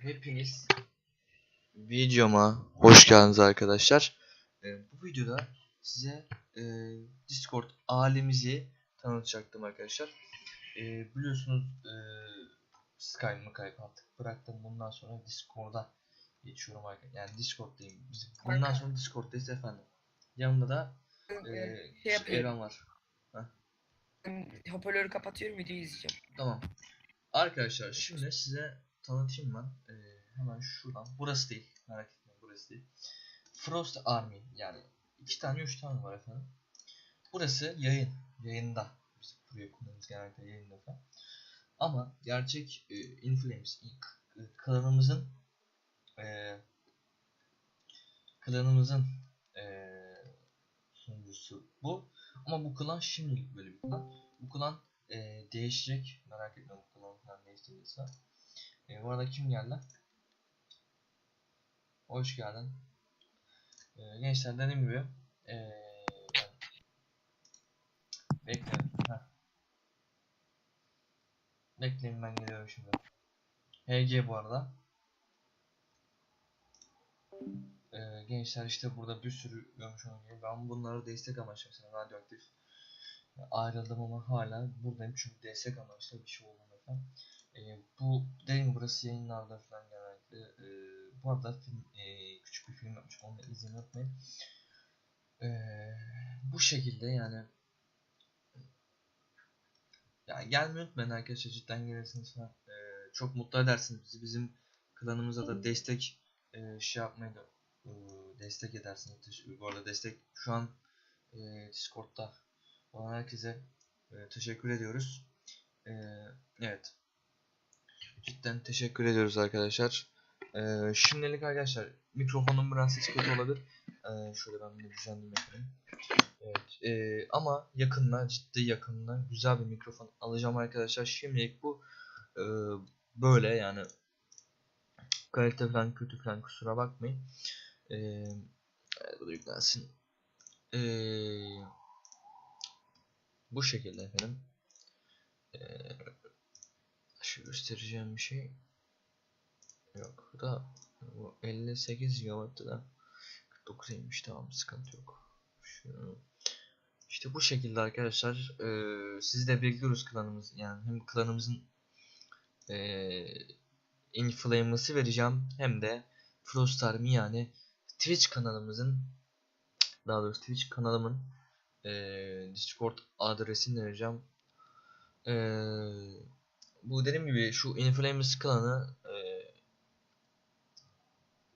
Hepiniz videoma hoş geldiniz arkadaşlar. Bu videoda size Discord ailemizi tanıtacaktım arkadaşlar. Biliyorsunuz Skype'ımı artık bıraktım. Bundan sonra Discord'a geçiyorum arkadaşlar. Yani Discord'dayım. Biz bundan sonra Discord'dayız efendim. Yanımda da Eren var. Hoparlörü kapatıyorum, videoyu izleyeceğim. Tamam. Arkadaşlar şimdi size tanıtayım ben. Hemen şuradan. Burası değil. Merak etmeyin, burası değil. Frost Army, yani 2 tane 3 tane var efendim. Burası yayında. Biz buraya kullanıyoruz genellikle yayında falan. Ama gerçek Inflames klanımızın sunucusu bu. Ama bu klan şimdilik böyle bir klan. Bu klan değişecek. Merak etme, bu klan falan değiştirmesi var. Bu arada kim geldi? Hoş geldin. Gençler, dediğim gibi bekle. Bekleyin, ben geliyorum şimdi. HG bu arada. Gençler, işte burada bir sürü görmüş olduğunuz gibi ben bunları destek amaçlı, mesela radyoaktif ayrıldım ama hala buradayım çünkü destek amaçlı bir şey oldu efendim. Bu dediğim gibi burası yayınlarda falan genellikle. Bu arada film, küçük bir film yapmış, onu da izlemeyi unutmayın. Bu şekilde yani gelmeyi unutmayın arkadaşlar, cidden gelirsiniz falan. Çok mutlu edersiniz bizi. Bizim klanımıza da destek şey yapmayı da destek edersiniz. Bu arada destek şu an Discord'da olan herkese teşekkür ediyoruz. Evet. Cidden teşekkür ediyoruz arkadaşlar. Şimdilik arkadaşlar mikrofonum biraz ses kötü olabilir. Şöyle ben bir düzenleyeyim yapayım. Evet, ama ciddi yakınına güzel bir mikrofon alacağım arkadaşlar. Şimdilik bu böyle, yani kalite falan kötü falan, kusura bakmayın. Evet, bu da yüklensin. Bu şekilde efendim. Şu göstereceğim bir şey yok da, bu 58 GW'tı da 49'ymış, tamam, sıkıntı yok. İşte bu şekilde arkadaşlar. Sizi de bekliyoruz klanımız, yani hem klanımızın Inflame'ı vereceğim hem de Frost Army, yani Twitch kanalımızın, daha doğrusu Twitch kanalımın Discord adresini vereceğim. Bu dediğim gibi şu Inflames klanı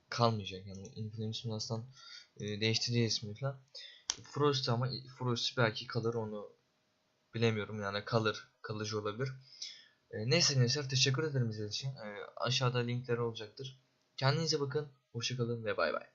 kalmayacak, yani Inflames'ın aslında değiştirdiği ismi falan. Frost, ama Frost belki kalır, onu bilemiyorum, yani kalıcı olabilir. Neyse gençler, teşekkür ederim izlediğiniz için. Aşağıda linkleri olacaktır. Kendinize bakın, hoşça kalın ve bay bay.